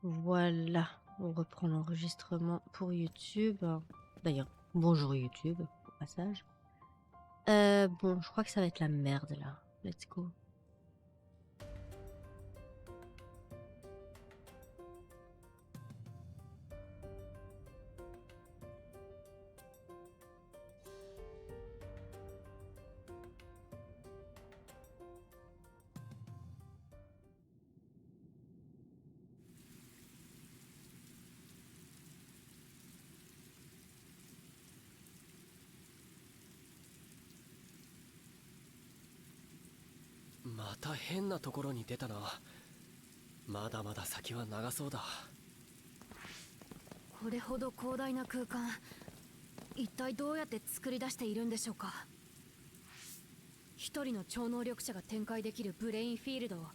Voilà, on reprend l'enregistrement pour YouTube. D'ailleurs, bonjour YouTube, au passage. Bon, je crois que ça va être la merde là. Let's go.また変なところに出たな。まだまだ先は長そうだ。これほど広大な空間、一体どうやって作り出しているんでしょうか。一人の超能力者が展開できるブレインフィールドを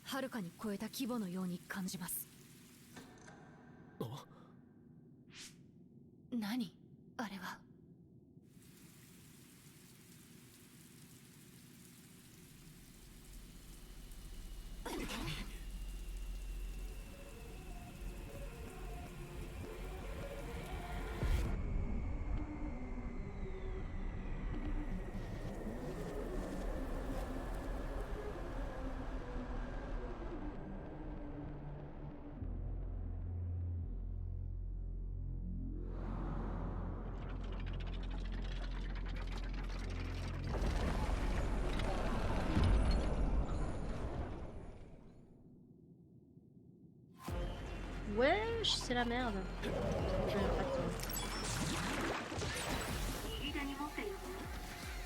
はるかに超えた規模のように感じます。何あれは。Wesh, c'est la merde. Je vais pas te- 右手に持っているもの、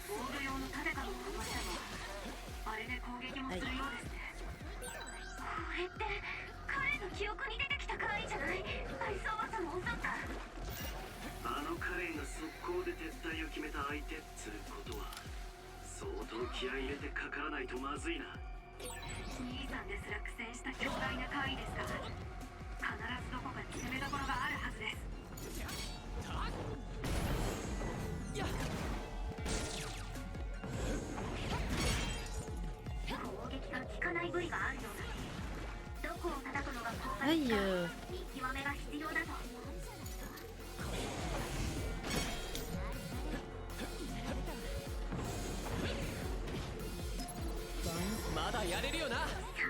防御用の盾かと思いましたが、あれで攻撃もするようですね。これって彼の記憶に出てきたカレンじゃない。アイスおばさんも襲った。あのカレンが速攻で撤退を決めた相手っつうことは、相当気合い入れてかからないとまずいな。兄さんですら苦戦した強大な怪異ですから、必ずどこかに攻めどころがあるはずです。攻撃が効かない部位があるようだ。どこを叩くのが効果的か見極めが必要だと。まだやれるよな。サ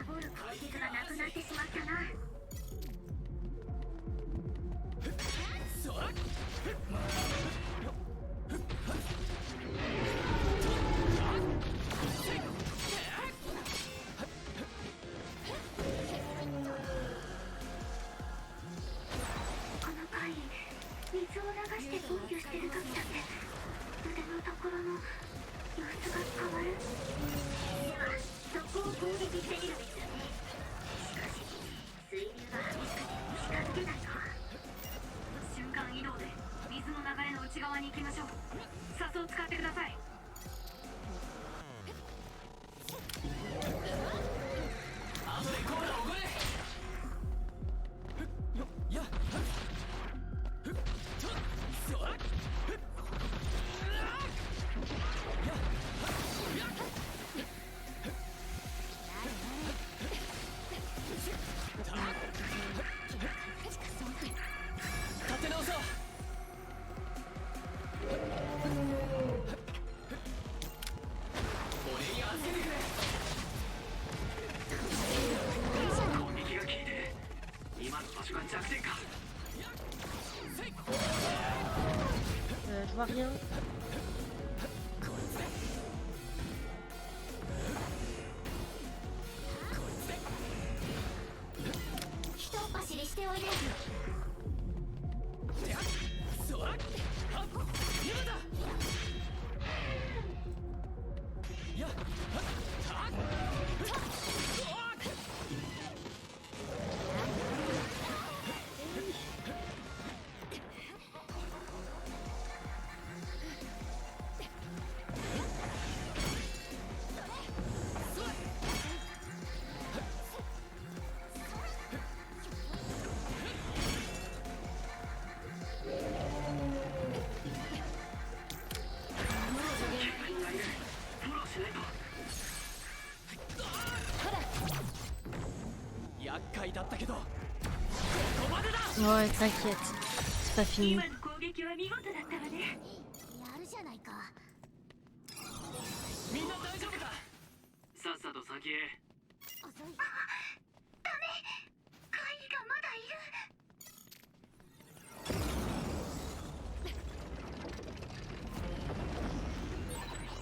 ボる攻撃がなくなってしまったな。この怪異、水を流して防御してる時だって腕のところの様子が変わる。ではそこを攻撃してみるべきだね。しかし水流が激しくて近づけないと。瞬間移動で水の流れの内側に行きましょう。サスを使ってください。あぶれコーラおごれ。やっ立て直そう。俺に預けてくれ。攻撃が効いてる。今の場所が弱点か。Je vois rien. ひとっ走りしておいで。厄介だったけど Ouais, t'inquiète, c'est pas fini. 今の攻撃は見事だったわね。やるじゃないか。みんな大丈夫か。さっさと先へ。遅い。カイがまだいる。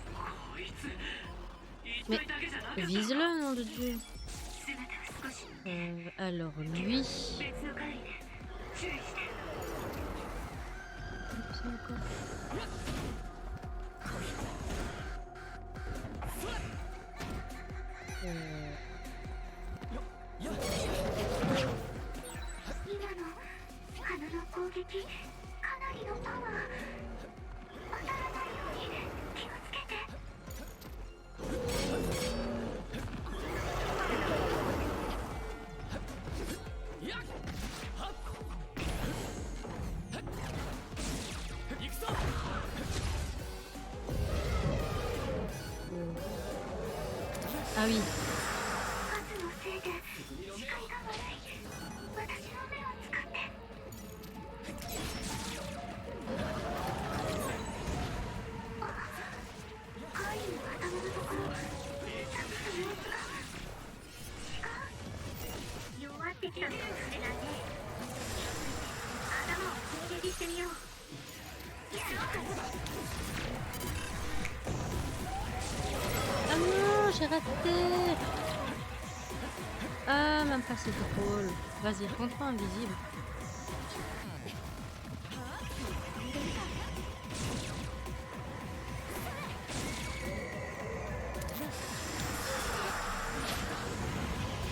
こいつ一体だけじゃなかった。 Vise-le, nom de Dieu. 姿を少し Alors, lui. 別の回で注意して。 Oups, encore. Euh, 今の花の攻撃かなりのパワー。当たらないように気をつけて。 Ah oui. 数のせいで視界が悪い。私の目を使って。カイの頭のところ、さっきの様子が違う。弱ってきたのかもしれないね。頭を攻撃してみよう。やろう。 Ah non, j'ai raté. Ah, même pas c'est drôle. Vas-y, rentre invisible.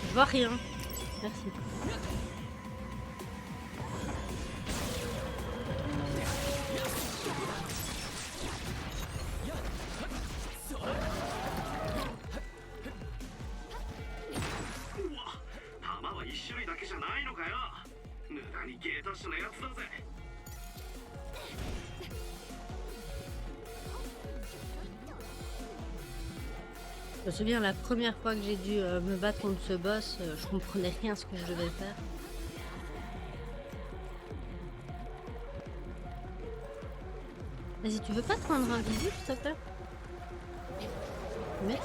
Je vois rien. Merci. Je me souviens la première fois que j'ai dû me battre contre ce boss, je comprenais rien à ce que je devais faire. Vas-y, tu veux pas te rendre invisible, s'il te plaît? Merci.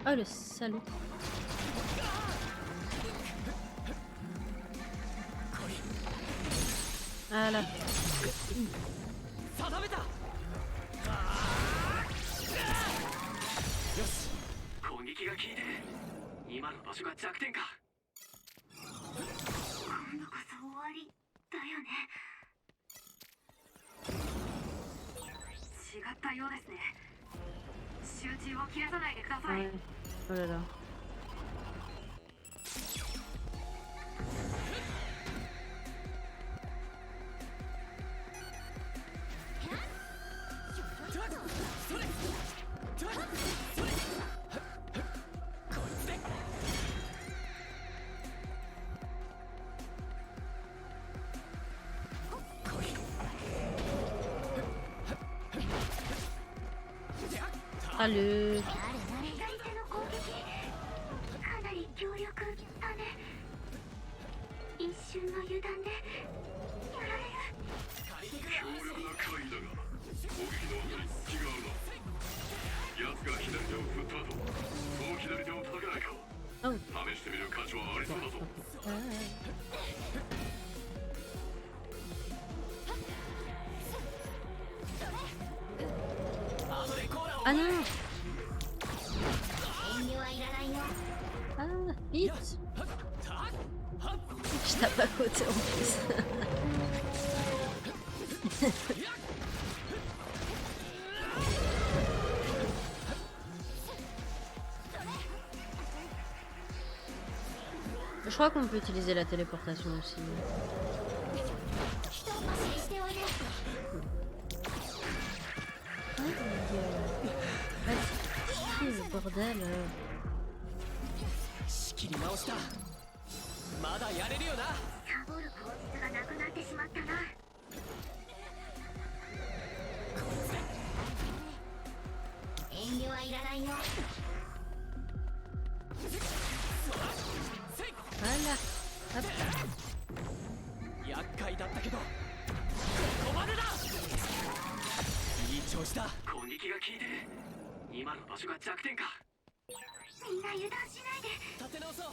Oh le salaud. Voilà. 定めた。よし。攻撃が効いて今の場所が弱点か。今度こそ終わりだよね。違ったようですね。集中を切らさないでください。 Ouais. Oh là là. Allez. 左手の攻撃かなり強力だね。一瞬の油断でやられる。強力な怪だが攻撃の後に隙があるな。奴が左手を振った後そう左手を叩けないか。 Oh. 試してみる価値はありそうだぞ。 Ah non. Ah, vite. Je tape à côté en plus. Je crois qu'on peut utiliser la téléportation aussi. Bordel. 仕切り直した。まだやれるよな。サボる効率がなくなってしまったな。遠慮はいらない。厄介だったけどここまでだ。いい調子だ。攻撃が効いてる。今の場所が弱点か。みんな油断しないで。立て直そう。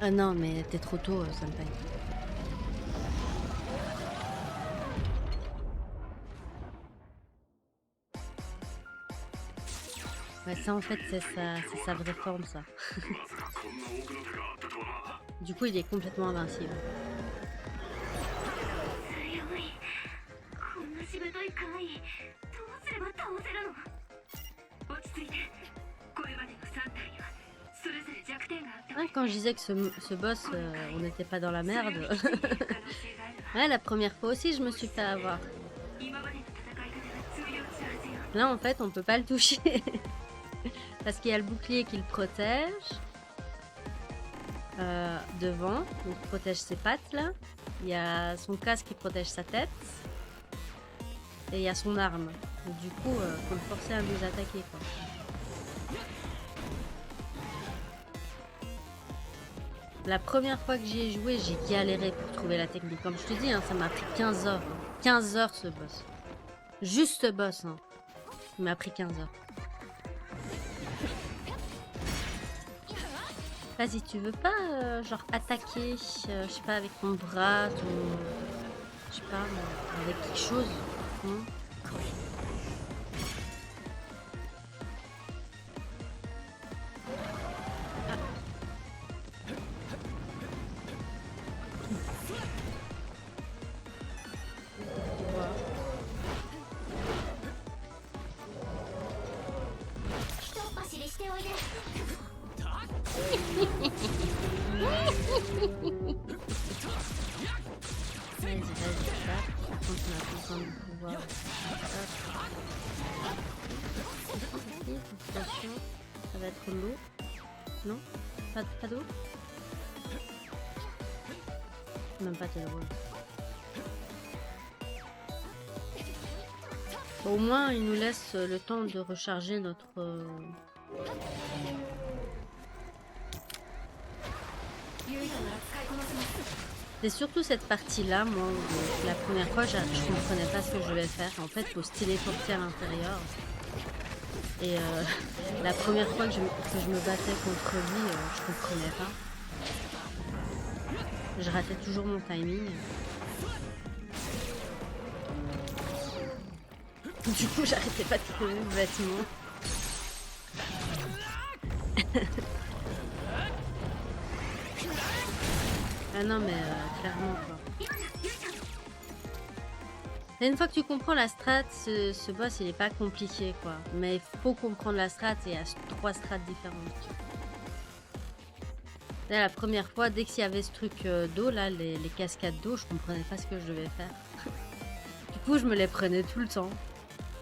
Ah non, mais t'es trop tôt, Senpai. Ouais, ça en fait, c'est sa vraie forme, ça. まさかこんな奥の手があったとはな。 Du coup, il est complètement invincible. 強い。こんなしぶとい怪異、どうすれば倒せるの？落ち着いて。これまでの3体にはそれぞれ弱点があったわ。 Ah, quand je disais que ce boss, on n'était pas dans la merde. 可能性があるわ。 Ouais, la première fois aussi, je me suis fait avoir. 今までの戦い方が通用するはずよ。 Là, en fait, on peut pas le toucher. Parce qu'il y a le bouclier qui le protège. Devant, donc protège ses pattes, là. Il y a son casque qui protège sa tête. Et il y a son arme. Donc, du coup, faut le forcer à nous attaquer, quoi. La première fois que j'y ai joué, j'ai galéré pour trouver la technique. Comme je te dis, hein, ça m'a pris 15 heures. 15 heures ce boss. Juste ce boss. Hein. Il m'a pris 15 heures. Vas-y, tu veux pas, genre, attaquer, je sais pas, avec ton bras, ton... Je sais pas, avec quelque chose, hein? Vas-y, tape. Par contre, on a besoin de pouvoir. Attention, ça va être l'eau. Non? Pas d'eau? Même pas tel rôle. Au moins, il nous laisse le temps de recharger notre... C'est surtout cette partie-là, moi, où la première fois, je comprenais pas ce que je devais faire. En fait, il faut se téléporter à l'intérieur. Et la première fois que je me battais contre lui, je comprenais pas. Je ratais toujours mon timing. Du coup, j'arrêtais pas de crever le bâtiment. Ah non, mais clairement quoi. Et une fois que tu comprends la strat, ce boss il est pas compliqué quoi. Mais il faut comprendre la strat et il y a 3 strats différentes. Là, la première fois, dès qu'il y avait ce truc d'eau, là, les cascades d'eau, je comprenais pas ce que je devais faire. Du coup, je me les prenais tout le temps.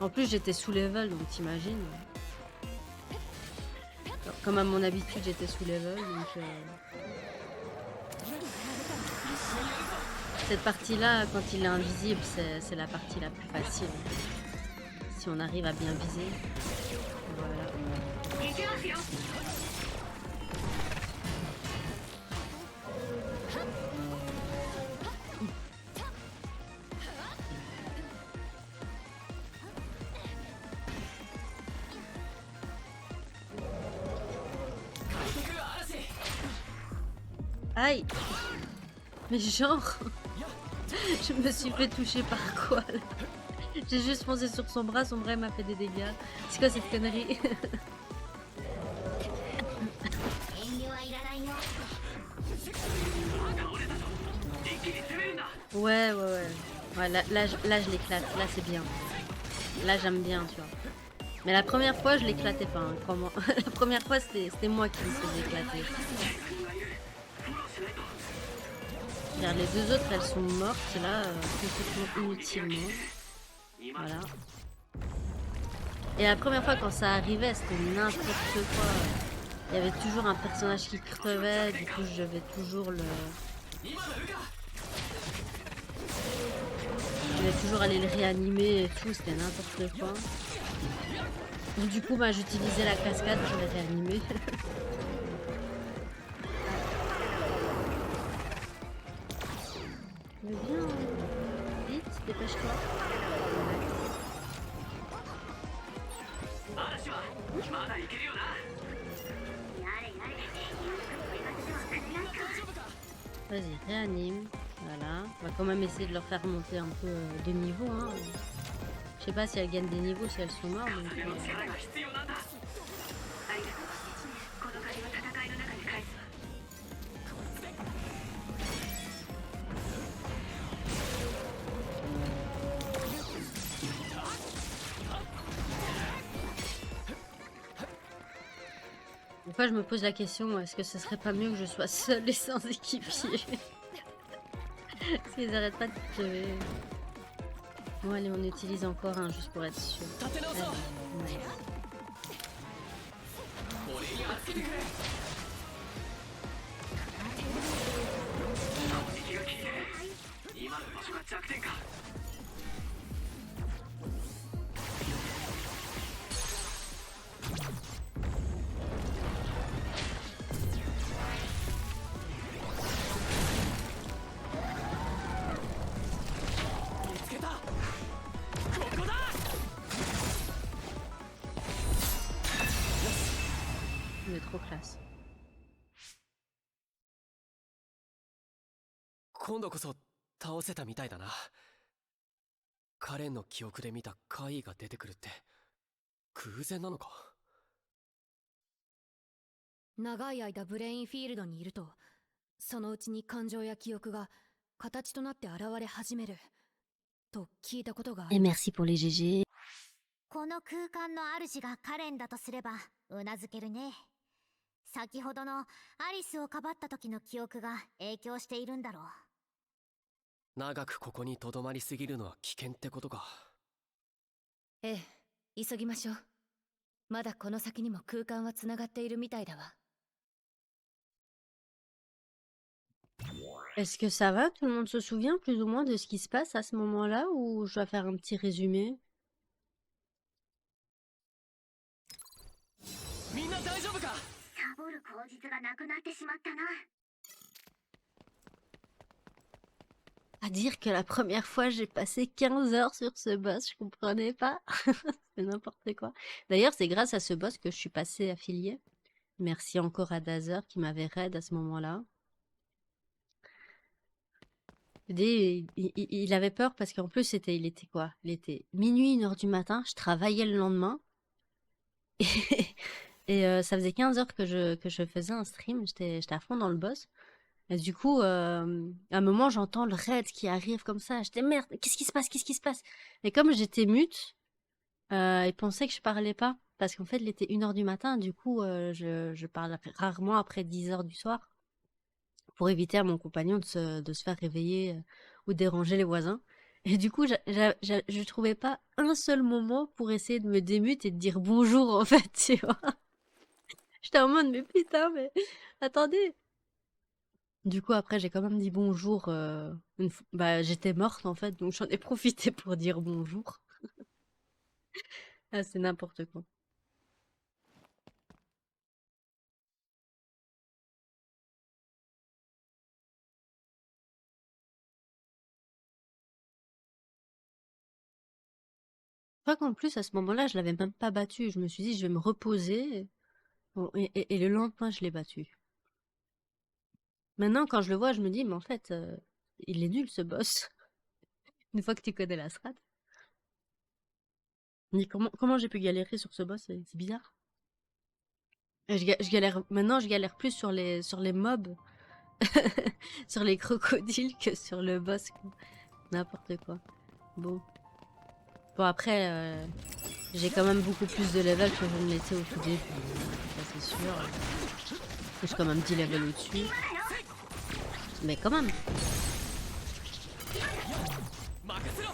En plus, j'étais sous level, donc t'imagines. Comme à mon habitude, j'étais sous level, donc... Cette partie-là, quand il est invisible, c'est la partie la plus facile. Si on arrive à bien viser. Voilà. Aïe! Mais genre... Je me suis fait toucher par quoi là? J'ai juste foncé sur son bras il m'a fait des dégâts. C'est quoi cette connerie? Ouais. Ouais, là je l'éclate. Là c'est bien. Là j'aime bien, tu vois. Mais la première fois je l'éclatais pas. Hein, comment... La première fois c'était moi qui me faisais éclater. Regarde, les deux autres elles sont mortes là complètement inutilement. Voilà. Et la première fois quand ça arrivait c'était n'importe quoi. Il y avait toujours un personnage qui crevait, du coup je devais toujours le... toujours aller le réanimer et tout, c'était n'importe quoi. Donc, du coup, bah, j'utilisais la cascade pour les réanimer. Mais viens, vite, dépêche-toi. 嵐はまだいけるよな。やれやれ、ゆっくり寝かせてはくれないか。 Vas-y, réanime. Voilà. On va quand même essayer de leur faire monter un peu de niveau. Hein. Je sais pas si elles gagnent des niveaux, si elles sont mortes. Donc, 力が必要なんだ。ありがとう。この借りは戦いの中に返すわ。 Des fois, je me pose la question, est-ce que ce serait pas mieux que je sois seule et sans équipier? Parce qu'ils arrêtent pas de crever. Bon, allez, on utilise encore un juste pour être sûr. 立て直そう。 Ouais. 俺に預けてくれ。息が効いてる。今の場所が弱点か。 見つけた。ここだ。 On est trop classe. 今度こそ倒せたみたいだな。カレンの記憶で見た怪異が出てくるって偶然なのか。長い間ブレインフィールドにいると、そのうちに感情や記憶が形となって現れ始めると聞いたことがあ Et る。 merci pour les GG. この空間の主がカレンだとすればうなずけるね。先ほどのアリスをかばった時の記憶が影響しているんだろう。長くここにとどまりすぎるのは危険ってことか。ええ、急ぎましょう。まだこの先にも空間はつながっているみたいだわ。 Est-ce que ça va? Tout le monde se souvient plus ou moins de ce qui se passe à ce moment-là ou je dois faire un petit résumé? みんな大丈夫か。サボる口実がなくなってしまったな。 À dire que la première fois, j'ai passé 15 heures sur ce boss, je comprenais pas. C'est n'importe quoi. D'ailleurs, c'est grâce à ce boss que je suis passée affiliée. Merci encore à Dazer qui m'avait raid à ce moment-là. Il avait peur parce qu'en plus, il était quoi? Il était minuit, 1h du matin, je travaillais le lendemain. Et ça faisait 15 heures que je faisais un stream, j'étais à fond dans le boss. Et du coup, à un moment, j'entends le raid qui arrive comme ça. J'étais merde, qu'est-ce qui se passe? Qu'est-ce qui se passe? Et comme j'étais mute, il pensait que je parlais pas. Parce qu'en fait, il était 1h du matin. Du coup, je parle rarement après 10h du soir. Pour éviter à mon compagnon de se faire réveiller ou déranger les voisins. Et du coup, je trouvais pas un seul moment pour essayer de me démute et de dire bonjour, en fait, tu vois. J'étais en mode, mais putain, mais attendez. Du coup, après, j'ai quand même dit bonjour. Bah, j'étais morte, en fait, donc j'en ai profité pour dire bonjour. Ah, c'est n'importe quoi. Je crois qu'en plus, à ce moment-là, je l'avais même pas battu. Je me suis dit, je vais me reposer. Bon, et le lendemain, je l'ai battu. Maintenant, quand je le vois, je me dis, mais en fait, il est nul, ce boss. Une fois que tu connais la strat. Mais comment j'ai pu galérer sur ce boss? C'est bizarre. Et je galère, maintenant, je galère plus sur les mobs, sur les crocodiles que sur le boss. N'importe quoi. Bon. Bon, après, j'ai quand même beaucoup plus de level que je ne l'étais au tout début. Ça, c'est sûr. Je suis quand même 10 levels au-dessus. Mais quand même. 任せろ。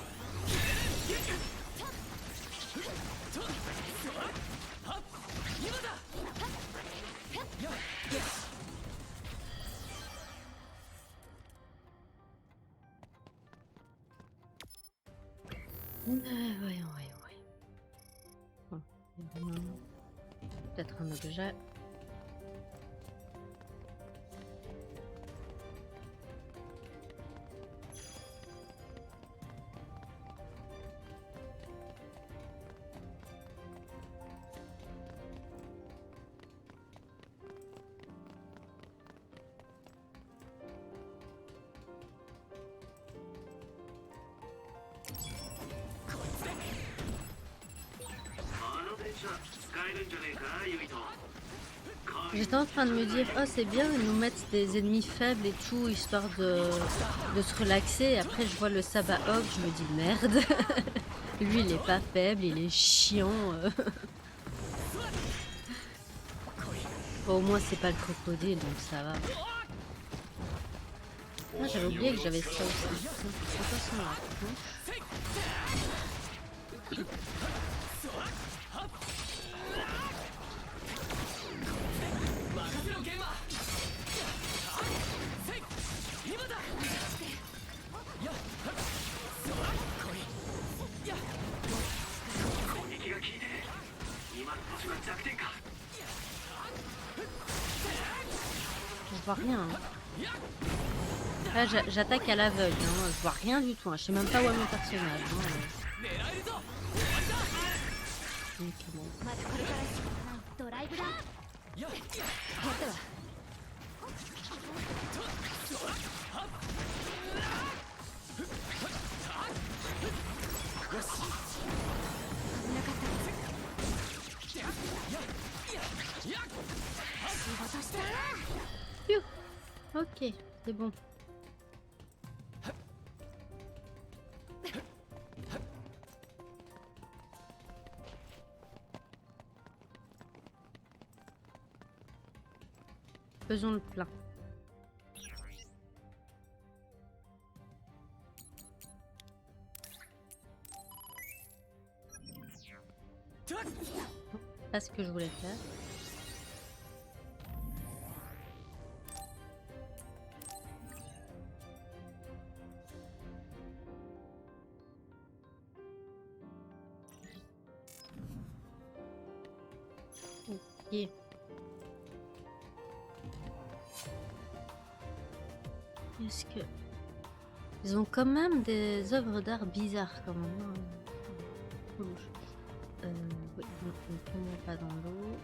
今だ。 こ Voyons. Bon, peut-être un objet. J'étais en train de me dire, oh c'est bien, ils nous mettent des ennemis faibles et tout, histoire de se relaxer. Et après je vois le Sabbat Hog, je me dis merde. Lui il est pas faible, il est chiant. Bon, au moins c'est pas le crocodile, donc ça va. Ah, j'avais oublié que j'avais ça aussi. C'est quoi ça là? Je vois rien. Là, j'attaque à l'aveugle. Hein. Je vois rien du tout. Hein. Je sais même pas où est mon personnage. Hein. Ok, bon. まずこれからしかないドライブだやったわ Phew. Ok, c'est bon. Faisons le plein. Pas ce que je voulais faire. Ok. Est-ce que... Ils ont quand même des œuvres d'art bizarres quand même. Hein. Oui, ne tombons pas dans l'eau.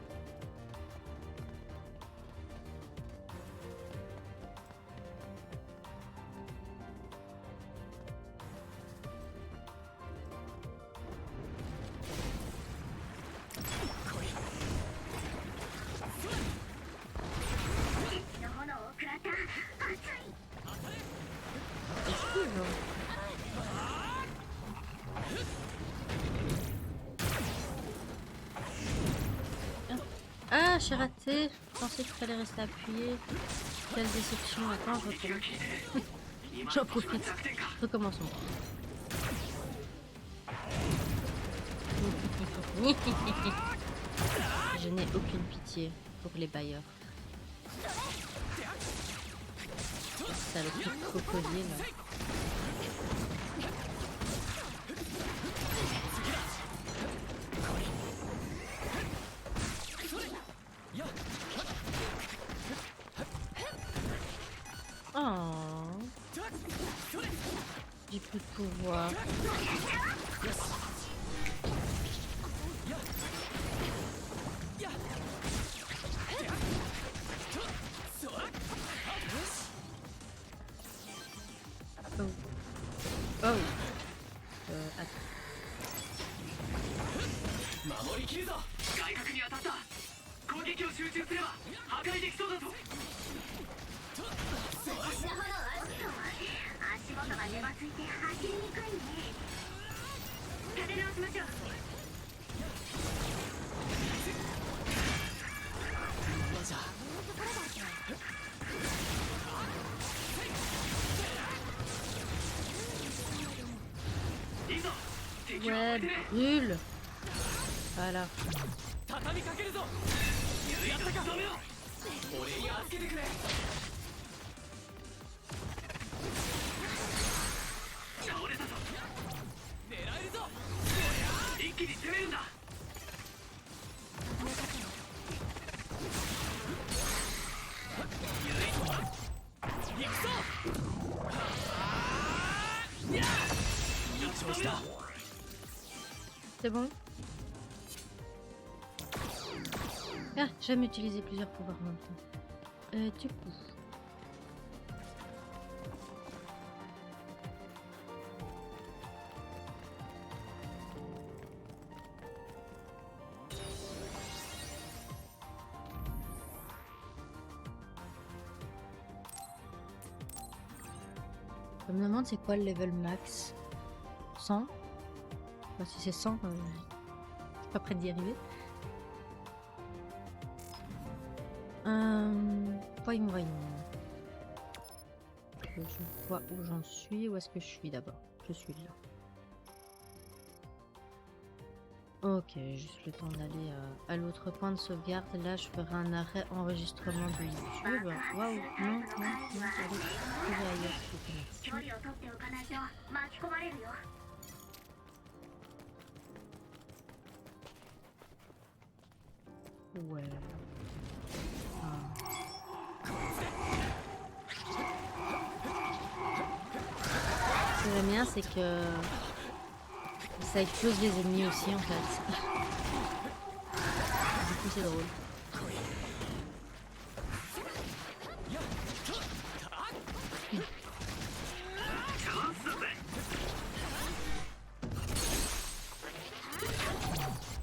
Ah, j'ai raté. Je pensais qu'il fallait rester appuyé. Quelle déception. Attends, je recommence. J'en profite. Recommençons. Je n'ai aucune pitié pour les bailleurs. Ça le truc crocodile. Oh. J'ai plus de pouvoir. Oh. Oh. Attends. 守りきるぞ。外角に当たった。攻撃を集中すれば破壊できそうだぞ。足元がねばついて走りにくいね。立て直しましょう。じゃあ Ouais, brûle. Voilà. 畳みかけるぞ。やったか。俺に預けてくれ。倒れたぞ。狙えるぞ。だ。 C'est bon? Ah, j'aime utiliser plusieurs pouvoirs en même temps. Du coup. Je me demande c'est quoi le level max? 100? Enfin, si c'est 100, je suis pas prête d'y arriver. Voyons. Je vois où j'en suis. Où est-ce que je suis d'abord? Je suis là. Ok, juste le temps d'aller à l'autre point de sauvegarde. Là, je ferai un arrêt enregistrement de YouTube. Waouh, non, allez, trouver ailleurs, s'il vous plaît, 距離を取っておかないと巻き込まれるよ。 merci. Ouais. Ah. Ce que j'aime bien, c'est que ça explose les ennemis aussi, en fait. Du coup, c'est drôle.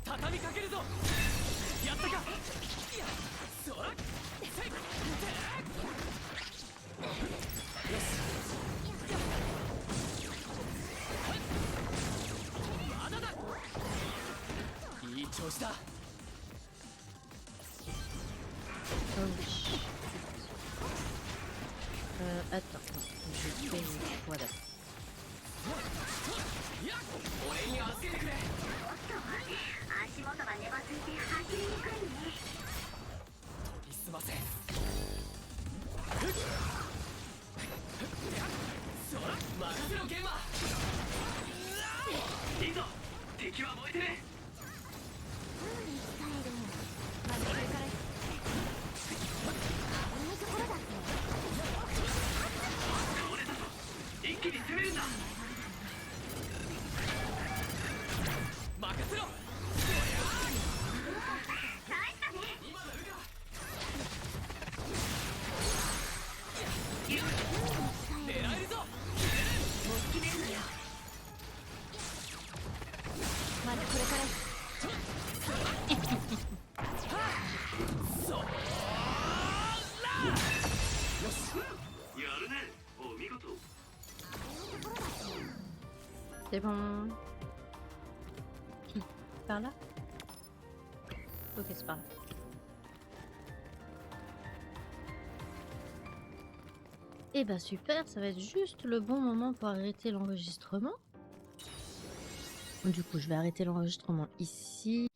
畳みかけるぞ。やったか。そら。まだだ。いい調子だ。 Oh, shit. Attends, je fais une fois d'abord. 俺に預けてくれ。 足元が粘ついて走りにくいね。 研ぎ澄ませ。そら、任せろゲーマー。いいぞ。敵は燃えてる。まずこれから俺だぞ。一気に攻めるんだ。 任せろ。 まずこれからやるね。お見事。 C'est bon. Par là? Ok, c'est par là. Eh bah super, ça va être juste le bon moment pour arrêter l'enregistrement. Du coup, je vais arrêter l'enregistrement ici.